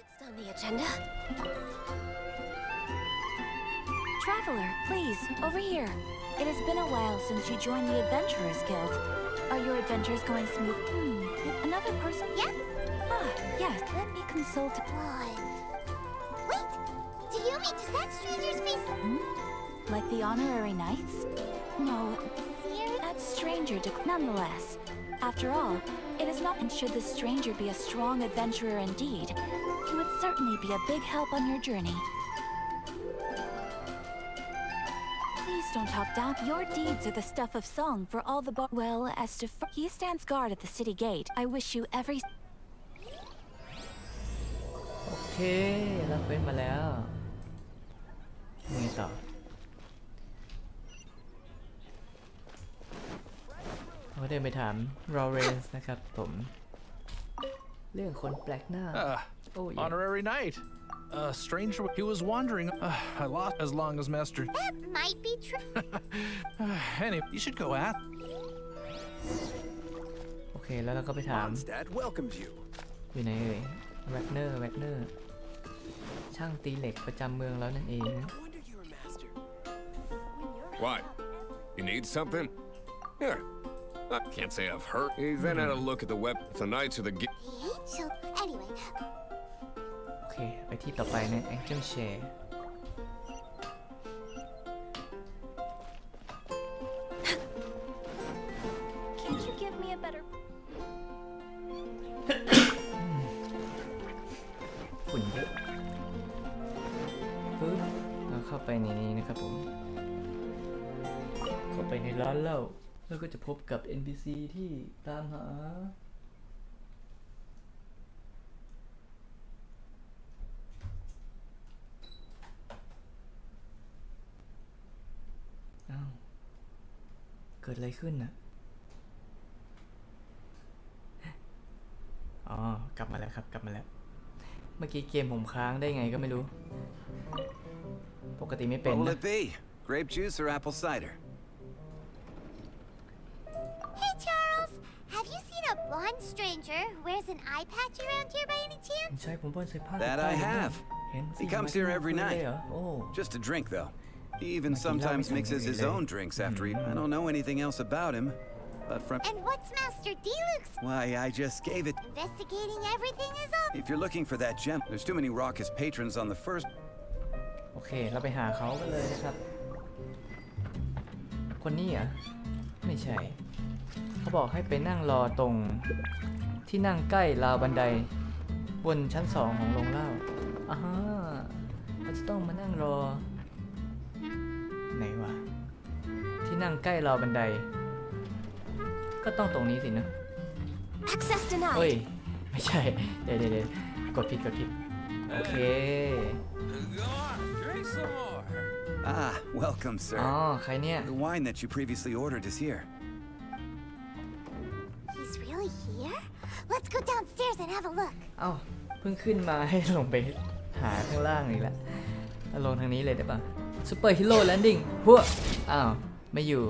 Next on the agenda. Traveler, please, over here. It has been a while since you joined the Adventurers Guild. Are your adventures going smooth? Another person? Yeah. Ah, yes. Let me consult. Wait, do you mean does that stranger's face? Like the honorary knights? No, that stranger. Nonetheless, after all, it is not. And should this stranger be a strong adventurer indeed, he would certainly be a big help on your journey. Please don't talk down. Your deeds are the stuff of song for all the well, as to he stands guard at the city gate. I wish you every. โอเครับเว้นมาแล้วนี่ต่อเราเดินไปถามรอเรนส์นะครับผมเรื่องคนแปลกหน้า Honorary knight. Stranger, he was wandering. I lost as long as master. That might be true. Anyway, you should go at. โอเคแล้วเราก็ไปถาม Mondstadt welcomes you. อยู่ไหนเอ่ยแวกเนอร์ช่างตีเหล็กประจำเมืองแล้วนั่นเองนะ What? You need something? Here. I can't say I've heard. He then had a look at the weapon. The knights or the So anyway. โอเคไปที่ต่อไปนะ Angel Share Can't you give me a better? ฝุ่นเยอะปึ๊บเราเข้าไปในนี้นะครับผมเข้าไปในร้านเหล้าแล้วก็จะพบกับ NPC ที่ตามหาอ้าวเกิดอะไรขึ้นน่ะอ๋อกลับมาแล้วครับกลับมาแล้วเมื่อกี้เกมผมค้างได้ไงก็ไม่รู้ปกติไม่เป็น What will นะ it be? Grape juice or apple cider? Hey Charles, have you seen a blonde stranger who wears an eye patch around here by any chance? ใช่ผมป้อนใส่ผ้า That I have. เห็นสิ He comes here every มาที่ night. เหรอโอ้ Just a drink, though. He even sometimes mixes his own drinks after he. I don't know anything else about him, but from. And what's Master Deluxe? Why, I just gave it. Investigating everything is up. If you're looking for that gem, there's too many raucous patrons on the first. โอเคเราไปหาเขากันเลยนะครับคนนี้อ่ะไม่ใช่เขาบอกให้ไปนั่งรอตรงที่นั่งใกล้ราวบันไดบนชั้น2ของโรงเหล้าอ่าฮะเราจะต้องมานั่งรอไหนวะที่นั่งใกล้ราวบันไดก็ต้องตรงนี้สินะ Access denied. เฮ้ยไม่ใช่เดี๋ยวกดผิดโอเค Ah, welcome, sir. อ๋อใครเนี่ย The wine that you previously ordered is here. He's really here? Let's go downstairs and have a look. เอ้าเพิ่งขึ้นมาให้ลงไปหาข้างล่างอีกแล้วลงทางนี้เลยได้ปะซูเปอร์ฮีโร่แลนดิ้งหัวอ้าวไม่อยู่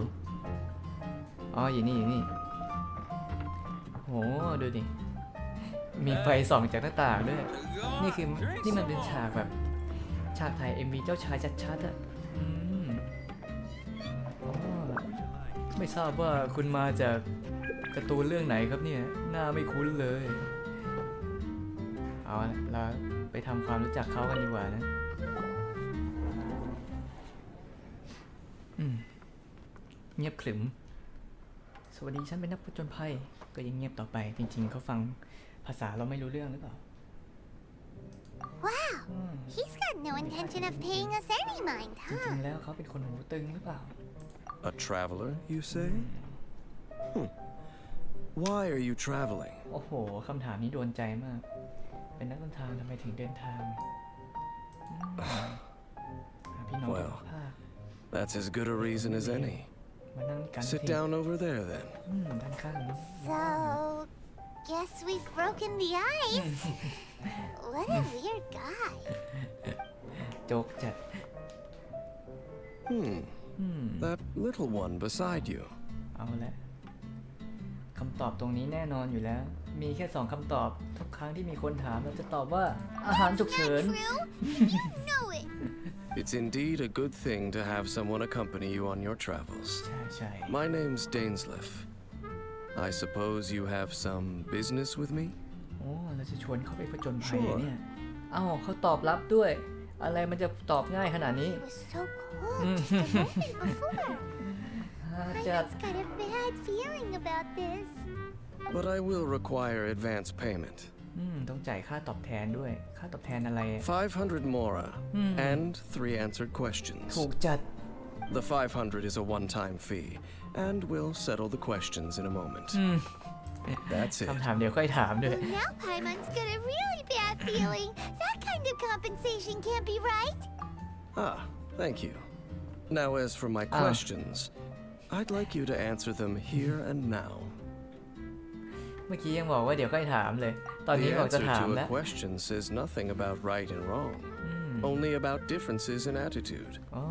อ๋ออยู่นี่โหดูดิมีไฟส่องจากหน้าต่างด้วยนี่มันเป็นฉากแบบฉากถ่าย MV เจ้าชายชัดๆอ่ะอ๋อไม่ทราบว่าคุณมาจากการ์ตูนเรื่องไหนครับเนี่ยหน้าไม่คุ้นเลยเอาเราไปทำความรู้จักเขากันดีกว่านะเงียบขรึมสวัสดีฉันเป็นนักผจญภัยก็ยังเงียบต่อไปจริงๆเขาฟังภาษาเราไม่รู้เรื่องหรือเปล่า Wow, he's got no intention of paying us any mind, จริ huh? งๆแล้วเขาเป็นคนหูตึงหรือเปล่า A traveler, you say? Why are you traveling? โอ้โหคำถามนี้โดนใจมากเป็นนักเดินทางทำไมถึงเดินทางพี่น้องภาค That's as good a reason as any. มานั่งกัน Sit down over there then. ด้านข้างนี้ So, guess we've broken the ice. What a weird guy. โจ๊กจัด That little one beside you. เอาละคำตอบตรงนี้แน่นอนอยู่แล้ว มีแค่2คำตอบทุกครั้งที่มีคนถามเราจะตอบว่าอาหารฉุกเฉิน You know it. It's indeed a good thing to have someone accompany you on your travels. ใช่ My name's Dainsleif. I suppose you have some business with me? โอ้เราจะชวนเขาไปผจญภัย Sure. เนี่ยเอ้าเขาตอบรับด้วย อะไรมันจะตอบง่ายขนาดนี้ It was so cold just a moment before. จะ I've got a bad feeling about this. But I will require advance payment. ต้องจ่ายค่าตอบแทนด้วย ค่าตอบแทนอะไร 500 mora and 3 answered questions. ถูกจัด The 500 is a one-time fee, and we'll settle the questions in a moment. That's it. คำถามเดี๋ยวค่อยถามด้วย Well, now Paimon's got a really bad feeling. That kind of compensation can't be right. Ah, thank you. Now, as for my questions, I'd like you to answer them here and now. เมื่อกี้ยังบอกว่าเดี๋ยวค่อยถามเลย ตอนนี้ The บอกจะ answer ถาม to แล้ a ว question says nothing about right and wrong, only about differences in attitude. อ๋อ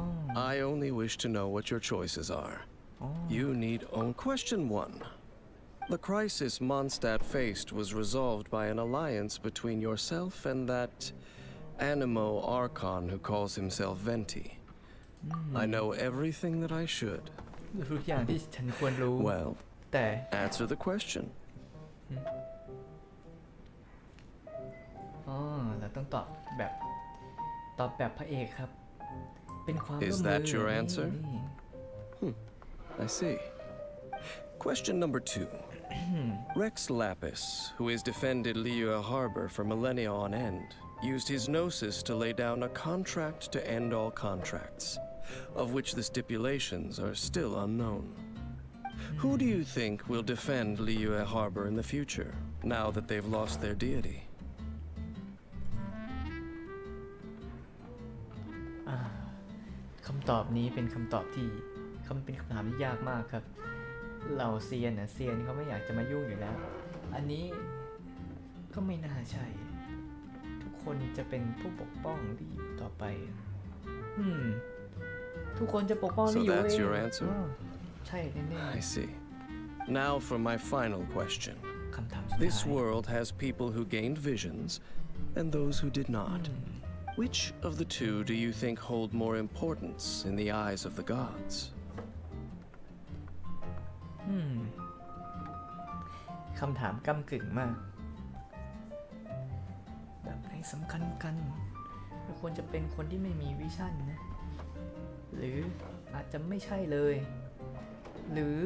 I only wish to know what your choices are. You need own. Question 1. The crisis Mondstadt faced was resolved by an alliance between yourself and that Animo Archon who calls himself Venti. I know everything that I should. ทุกอย่างที่ฉันควรรู้ Well, แต่ answer the question. อ๋อเราต้องตอบแบบพระเอกครับ เป็นความร่วม Is มือ that your answer? นี่ I see. Question number 2. Rex Lapis, who has defended Liyue Harbor for millennia on end, used his gnosis to lay down a contract to end all contracts, of which the stipulations are still unknown. Who do you think will defend Liyue Harbor in the future, now that they've lost their deity? คำตอบนี้เป็นคำตอบที่เป็นคำถามที่ยากมากครับเหล่าเซียนเขาไม่อยากจะมายุ่งอยู่แล้ว อันนี้ก็ไม่น่าใช่ ทุกคนจะเป็นผู้ปกป้องที่อยู่ต่อไป ทุกคนจะปกป้อง So ที่อยู่เอง that's your answer? ใช่แน่ I see. Now for my final question. ๆคำถามสุด This ท้าย world has people who gained visions and those who did not. Which of the two do you think hold more importance in the eyes of the gods? คำถามก้ำกึ่งมากแบบไหนสำคัญกันเราควรจะเป็นคนที่ไม่มีวิชั่นนะ หรืออาจจะไม่ใช่เลย หรือ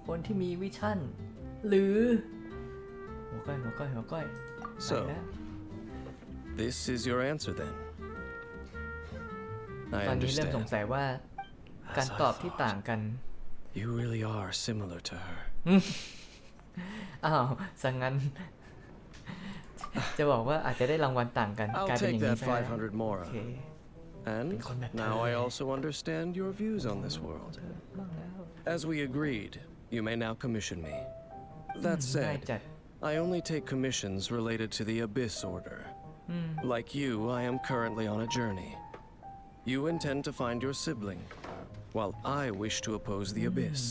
คนที่มีวิชั่น หรือหัวก้อยไป So, แล้ว this is your answer then. ต I อนนี้เริ่มสง understand. สัยว่าการตอบที่ต่างกัน You really are similar to her. อ้าวสังงั้น จะบอกว่าอาจจะได้รางวัลต่างกัน I'll กลายเป็นอ take ย่างนี้ that ซะแล้ว 500 โอ mora. เค And now I also understand your views on this world. บ้างแล้ว As we agreed, you may now commission me. That ง่าย said, จัด I only take commissions related to the Abyss Order. Like you, I am currently on a journey. You intend to find your sibling, while I wish to oppose the Abyss.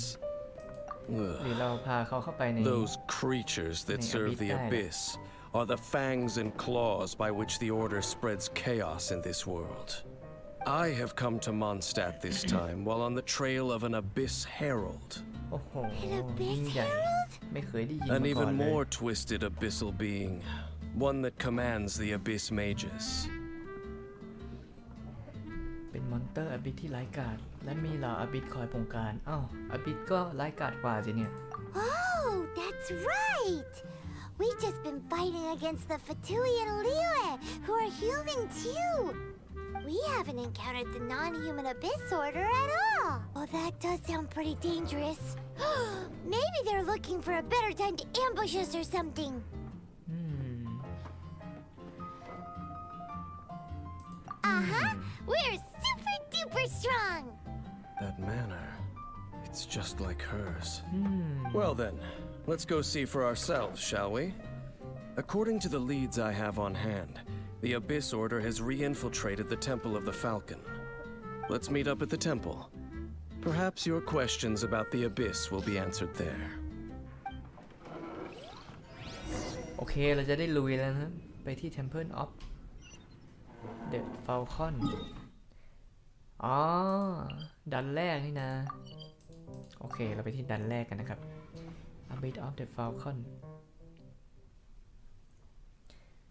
หรือเราพาเขาเข้าไปใน Those creatures that Nee, serve Abyss the daar, hè. Abyss are the fangs and claws by which the Order spreads chaos in this world. I have come to Mondstadt this time while on the trail of an Abyss Herald. โอ้โห An Abyss ยิ่งใหญ่ Herald? ไม่เคยได้ยิน An มาก่อน even เลย more twisted abyssal being, one that commands the Abyss Mages. เป็นมอนเตอร์อบิสที่ร้ายกาจและมีเหล่าอบิสคอยบงการอ้าวอบิสก็ร้ายกาจกว่าสิเนี่ย Oh, that's right. We've just been fighting against the Fatui and Liyue, who are human too. We haven't encountered the non-human Abyss Order at all. Well, that does sound pretty dangerous. Maybe they're looking for a better time to ambush us or something. We're super duper strong. That manner, it's just like hers. Well then, let's go see for ourselves, shall we? According to the leads I have on hand, the Abyss Order has re-infiltrated the Temple of the Falcon. Let's meet up at the temple. Perhaps your questions about the Abyss will be answered there. เคเราจะได้ลุยแล้วนะไปที่ Temple of the Falcon อ๋อดันแรกนี่นะโอเคเราไปที่ดันแรกกันนะครับ A bit of the Falcon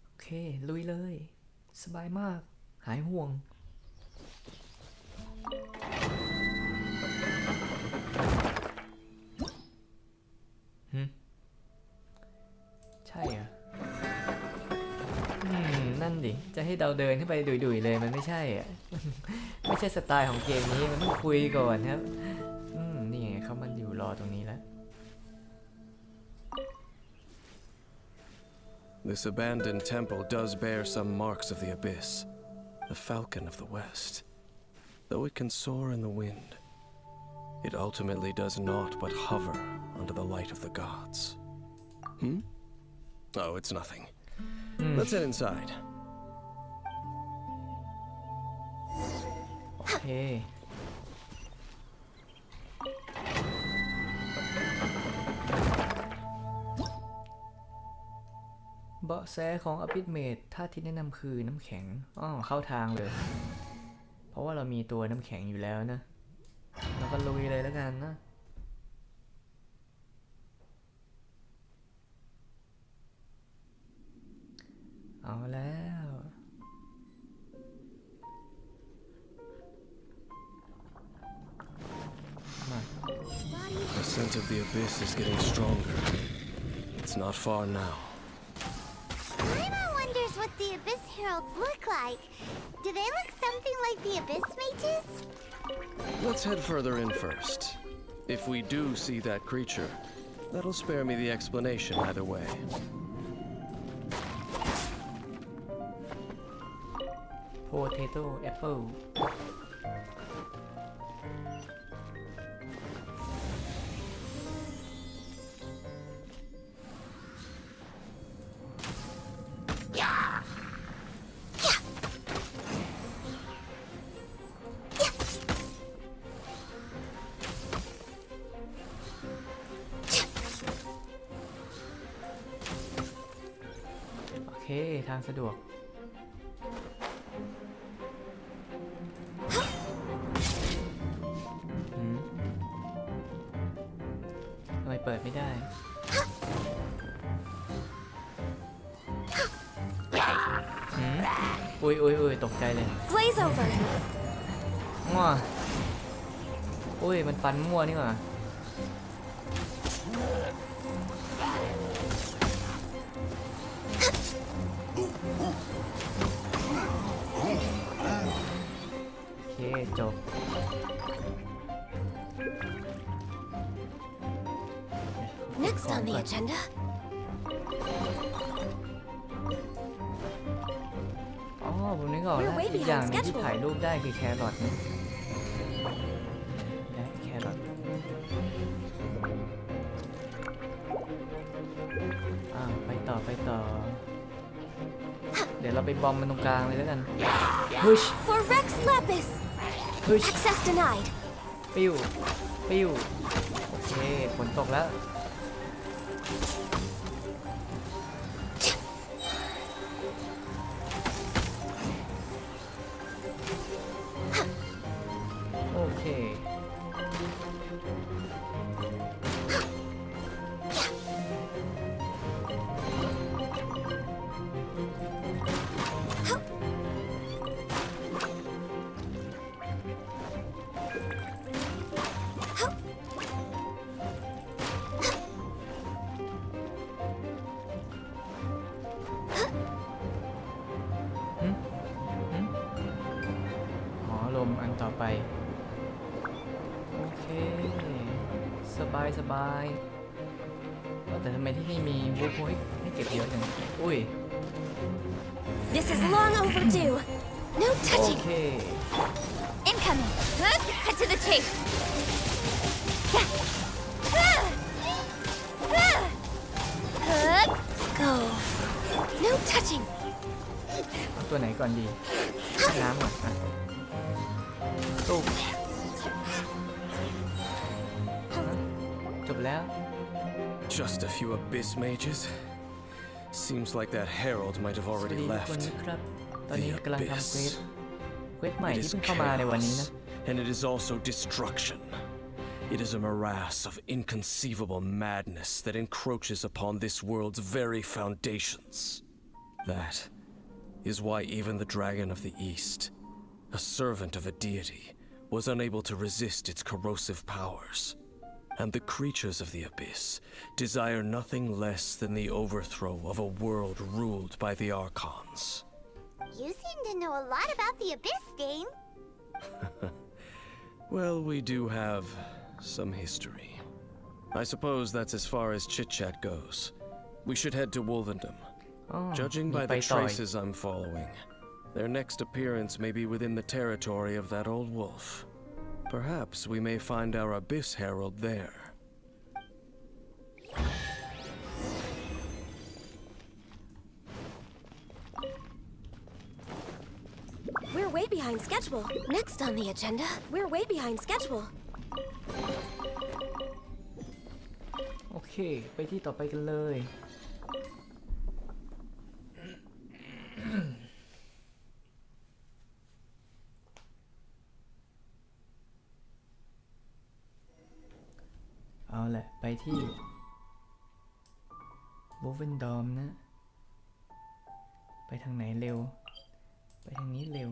โอเคลุยเลยสบายมากหายห่วงใช่เหรอนั่นดิจะให้เราเดินขึ้นไปดุยๆเลยมันไม่ใช่อ่ะ ไม่ใช่สไตล์ของเกมนี้มันต้องคุยก่อนครับนี่ไงเขามันอยู่รอตรงนี้แล้ว This abandoned temple does bear some marks of the abyss, the falcon of the west. Though it can soar in the wind, it ultimately does naught but hover under the light of the gods. Oh, it's nothing. Let's head inside. โอเคเบาะแสของอภิเมธท่าที่แนะนำคือน้ำแข็งเข้าทางเลยเพราะว่าเรามีตัวน้ำแข็งอยู่แล้วนะเราก็ลุยเลยแล้วกันนะเอาแล้วมา The scent of the abyss is getting stronger. It's not far now. Paimon wonders what the Abyss Heralds look like. Do they look something like the Abyss Mages? Let's head further in first. If we do see that creature, that'll spare me the explanation either way. Potato apple โอเคทางสะดวกทำไมเปิดไม่ได้อุ้ยตกใจเลย Glaze over. มั่วอุ้ยมันฟันมั่วนี่หว่าโอเคจบNext on the agenda. อ๋อผมนึกออกแล้วอีกอย่างนึงที่ถ่ายรูปได้คือแครอทนะและแครอทไปต่อเดี๋ยวเราไปบอมมันตรงกลางเลยแล้วกันพุช For Rex Lapis. พุช Access denied. ปิ้วโอเคฝนตกแล้วโอเคอันต่อไปโอเคสบายแต่ทำไมที่นี่มีบุ๊กให้เก็บเยอะจังอุ้ย This is long overdue. No โอ touching. เค Incoming. Cut to the chase. Go. No touching. เอาตัวไหนก่อนดีน้ำก่อนอ่ะตุ๊กจบแล้ว Just a few abyss mages. Seems like that herald might have สวัส already ดีทุกคน left. นะครับ ตอนนี้ The กำลังทำเควส abyss. เควสใหม่ It ที่ is เพิ่งเข้ามาในวันนี้นะ chaos, and it is also destruction. It is a morass of inconceivable madness that encroaches upon this world's very foundations. That is why even the Dragon of the East, a servant of a deity, was unable to resist its corrosive powers. And the creatures of the abyss desire nothing less than the overthrow of a world ruled by the Archons. You seem to know a lot about the Abyss, Dane. Well, we do have some history. I suppose that's as far as chit-chat goes. We should head to Wolvendom. อ๋อ Judging มี by ไป the ต่อย traces I'm following, their next appearance may be within the territory of that old wolf. Perhaps we may find our Abyss Herald there. We're way behind schedule. Next on the agenda, we're way behind schedule. โอเค ไปที่ต่อไปกันเลย เอาแหละ ไปที่บูเวนดอมนะ ไปทางไหนเร็ว ไปทางนี้เร็ว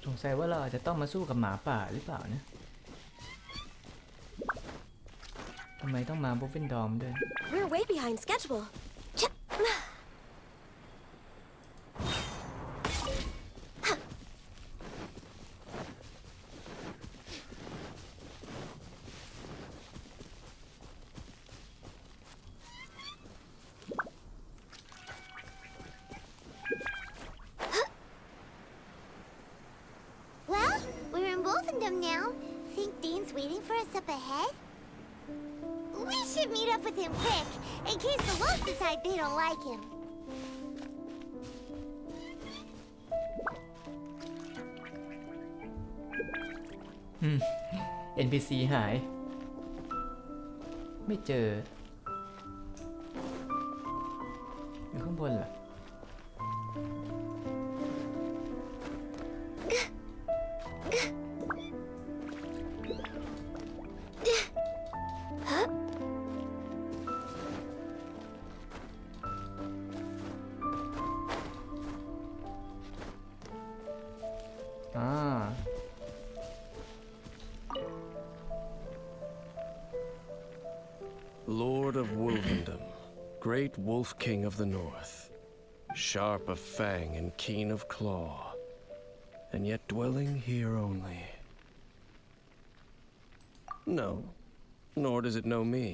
สงสัยว่าเราอาจจะต้องมาสู้กับหมาป่าหรือเปล่านะ ทำไมต้องมาบูเวนดอมด้วย We're way behind schedule. Well, we're in Wolfendom now. Think Dean's waiting for us up ahead? We should meet up with him quick, in case the wolves decide they don't like him. NPC หาย ไม่เจอ อยู่ข้างบนเหรอ Lord of Wolvendom, great wolf king of the north, sharp of fang and keen of claw, and yet dwelling here only. No, nor does it know me.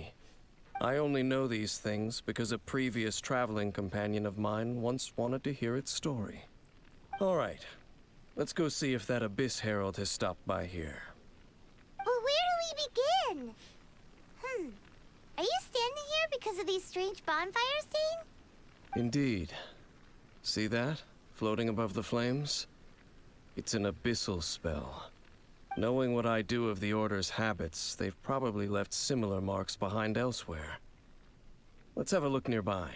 I only know these things because a previous traveling companion of mine once wanted to hear its story. All right, let's go see if that Abyss Herald has stopped by here. Well, where do we begin? Are you standing here because of these strange bonfires, Dane? Indeed. See that? Floating above the flames? It's an abyssal spell. Knowing what I do of the Order's habits, they've probably left similar marks behind elsewhere. Let's have a look nearby.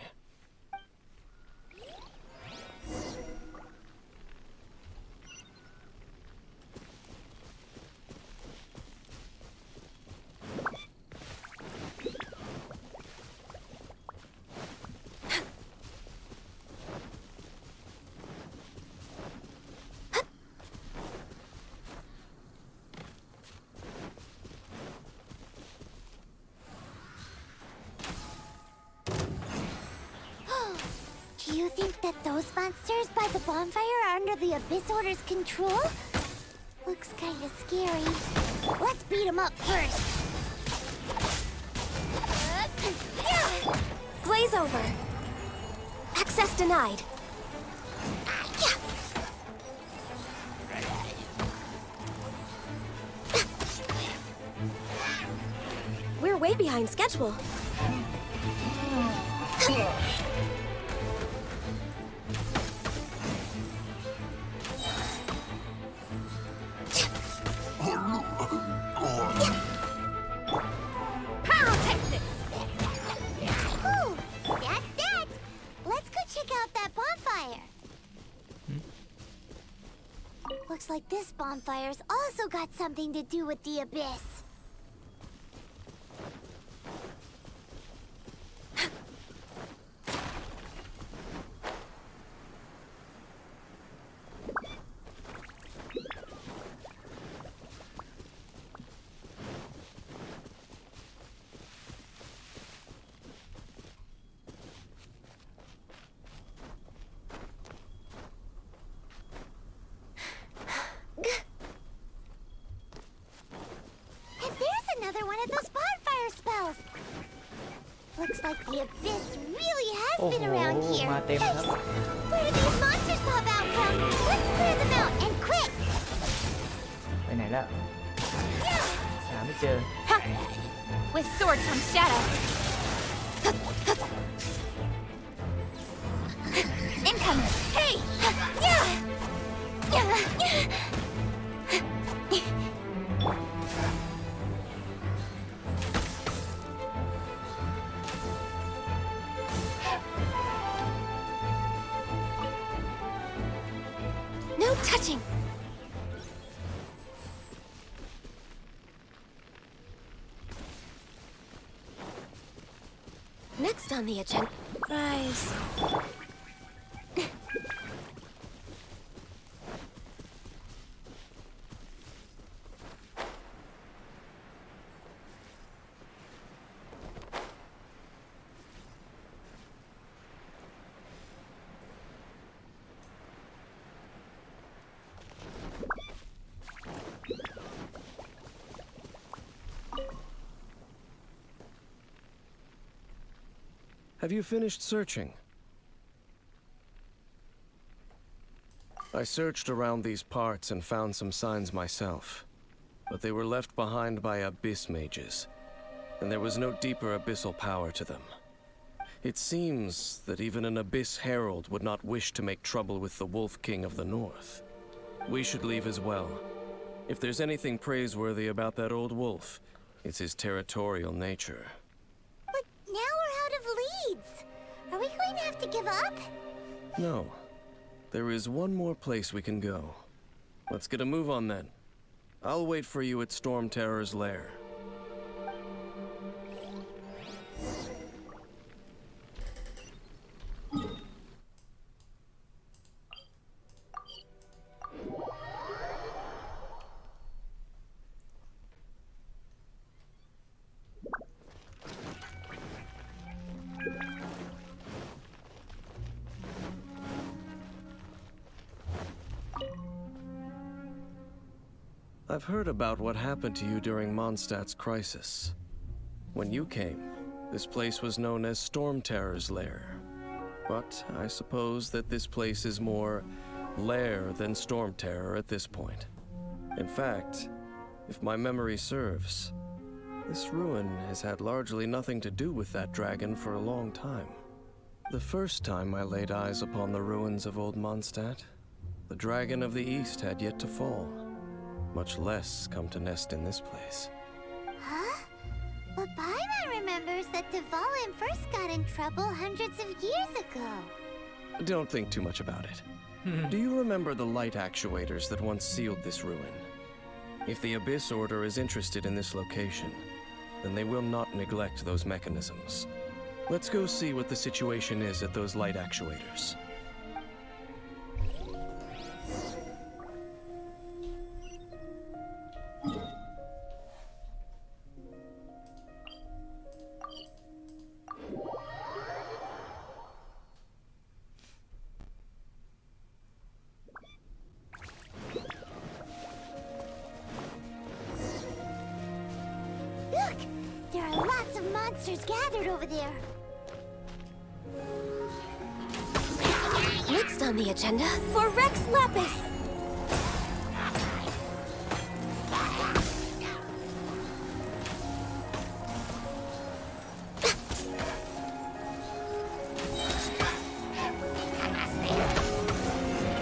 think that those monsters by the bonfire are under the Abyss Order's control? Looks kinda scary. Let's beat them up first. Blaze over. Access denied. We're way behind schedule. Ooh, that's that. Let's go check out that bonfire. Looks like this bonfire's also got something to do with the Abyss. And there's another one of those bonfire spells. Looks like the Abyss really has been around here. มาเต็มครับ Where did these monsters pop out from? Let's clear them out and quick! ไปไหนแล้วหาไม่เจอ With sword comes shadow. Incoming. Hey! No touching. Next on the agenda. Rise. Have you finished searching? I searched around these parts and found some signs myself, but they were left behind by abyss mages, and there was no deeper abyssal power to them. It seems that even an abyss herald would not wish to make trouble with the Wolf King of the North. We should leave as well. If there's anything praiseworthy about that old wolf, it's his territorial nature. But now we're out of leads. Are we going to have to give up? No. There is one more place we can go. Let's get a move on then. I'll wait for you at Storm Terror's lair. I've heard about what happened to you during Mondstadt's crisis. When you came, this place was known as Storm Terror's lair. But I suppose that this place is more lair than Storm Terror at this point. In fact, if my memory serves, this ruin has had largely nothing to do with that dragon for a long time. The first time I laid eyes upon the ruins of old Mondstadt, the dragon of the East had yet to fall, much less come to nest in this place. Huh? But Paimon remembers that Dvalin first got in trouble hundreds of years ago. Don't think too much about it. Do you remember the light actuators that once sealed this ruin? If the Abyss Order is interested in this location, then they will not neglect those mechanisms. Let's go see what the situation is at those light actuators. monsters gathered over there. Next on the agenda, for Rex Lapis!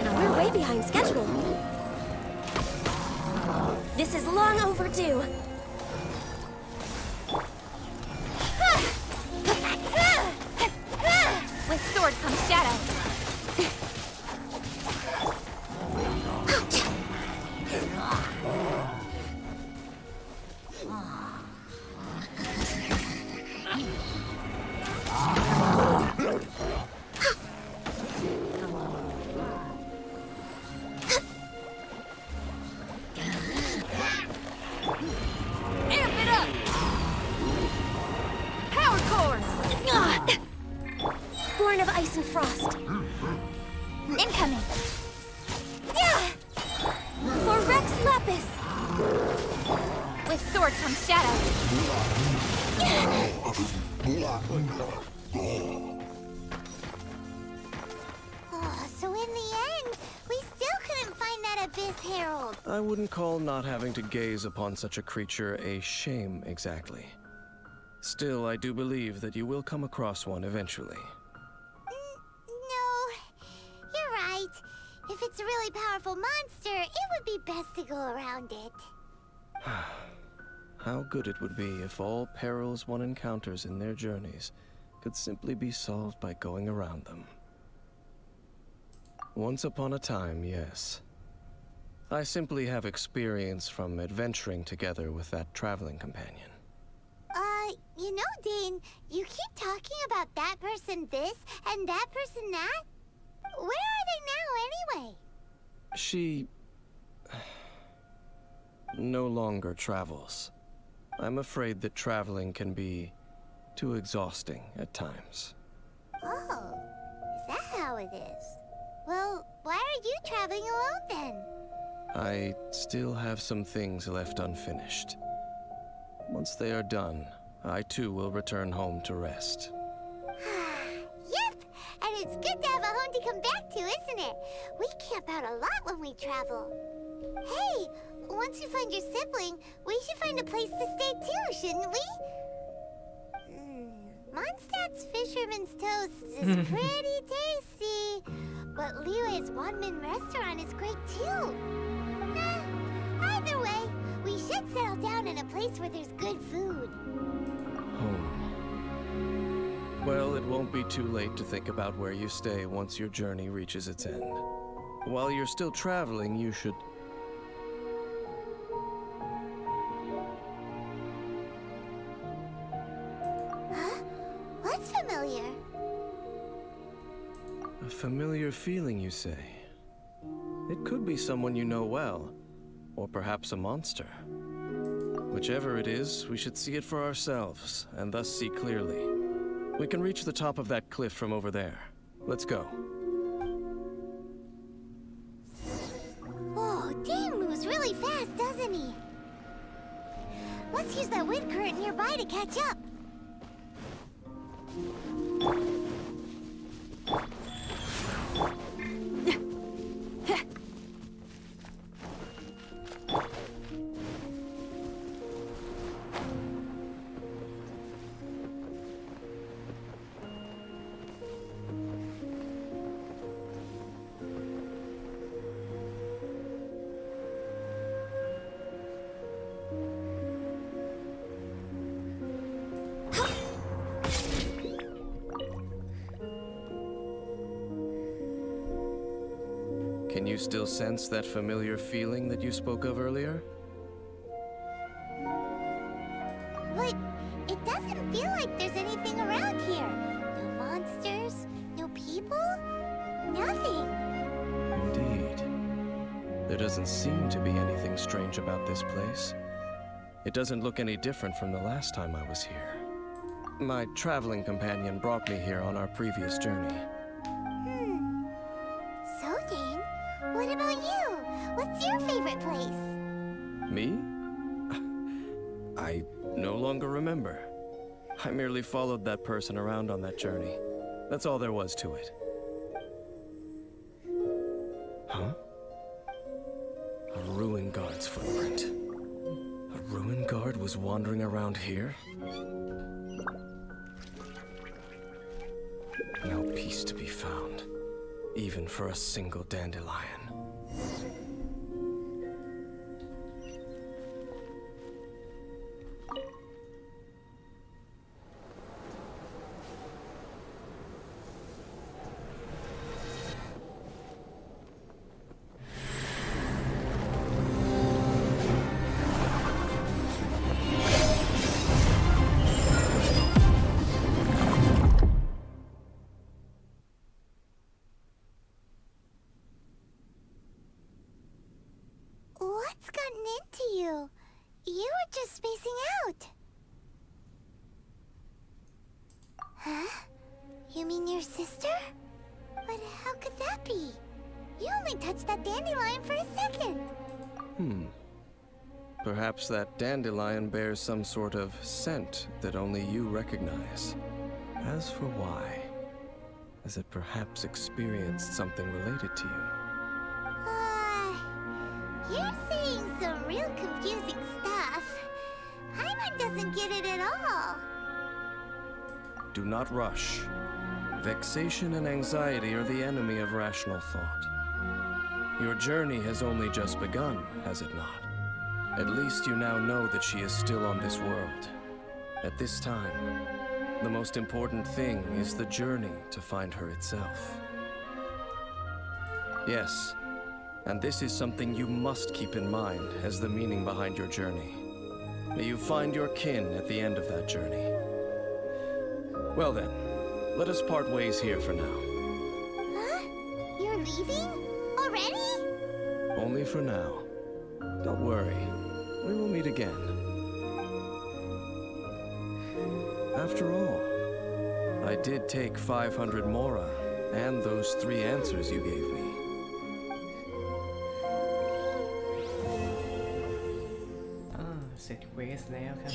We're way behind schedule. This is long overdue. With sword comes shadow. Amp it up! Power core! Born of ice and frost. Incoming! For Rex Lapis! With sword comes shadow. Oh, so in the end, we still couldn't find that Abyss Herald. I wouldn't call not having to gaze upon such a creature a shame exactly. Still, I do believe that you will come across one eventually. No, you're right. If it's a really powerful monster, it would be best to go around it. How good it would be if all perils one encounters in their journeys could simply be solved by going around them. Once upon a time, yes. I simply have experience from adventuring together with that traveling companion. You know, Dane, you keep talking about that person this and that person that. Where are they now, anyway? She no longer travels. I'm afraid that traveling can be too exhausting at times. Oh, is that how it is? Well, why are you traveling alone then? I still have some things left unfinished. Once they are done, I too will return home to rest. Yep, and it's good to have a home to come back to, isn't it? We camp out a lot when we travel. Hey, once you find your sibling, we should find a place to stay too, shouldn't we? Mondstadt's Fisherman's Toast is pretty tasty, but Liyue's one-man restaurant is great too. Either way, we should settle down in a place where there's good food. Home. Well, it won't be too late to think about where you stay once your journey reaches its end. While you're still traveling, you should... Huh? What's familiar? A familiar feeling, you say? It could be someone you know well, or perhaps a monster. Whichever it is, we should see it for ourselves, and thus see clearly. We can reach the top of that cliff from over there. Let's go. Whoa, Dane moves really fast, doesn't he? Let's use that wind current nearby to catch up. Can you still sense that familiar feeling that you spoke of earlier? But it doesn't feel like there's anything around here. No monsters, no people, nothing. Indeed. There doesn't seem to be anything strange about this place. It doesn't look any different from the last time I was here. My traveling companion brought me here on our previous journey. So, Dane, what about you? What's your favorite place? Me? I no longer remember. I merely followed that person around on that journey. That's all there was to it. Huh? A ruin guard's footprint. A ruin guard was wandering around here? No peace to be found, even for a single dandelion. What's gotten into you? You were just spacing out. Huh? You mean your sister? But how could that be? You only touched that dandelion for a second. Perhaps that dandelion bears some sort of scent that only you recognize. As for why, has it perhaps experienced something related to you? You're saying some real confusing stuff. Paimon doesn't get it at all. Do not rush. Vexation and anxiety are the enemy of rational thought. Your journey has only just begun, has it not? At least you now know that she is still on this world. At this time, the most important thing is the journey to find her itself. Yes, and this is something you must keep in mind as the meaning behind your journey. May you find your kin at the end of that journey. Well then, let us part ways here for now. Huh? You're leaving? Already? Only for now. Don't worry, we will meet again. After all, I did take 500 Mora and those 3 answers you gave me. เสร็จเควสแล้วครับ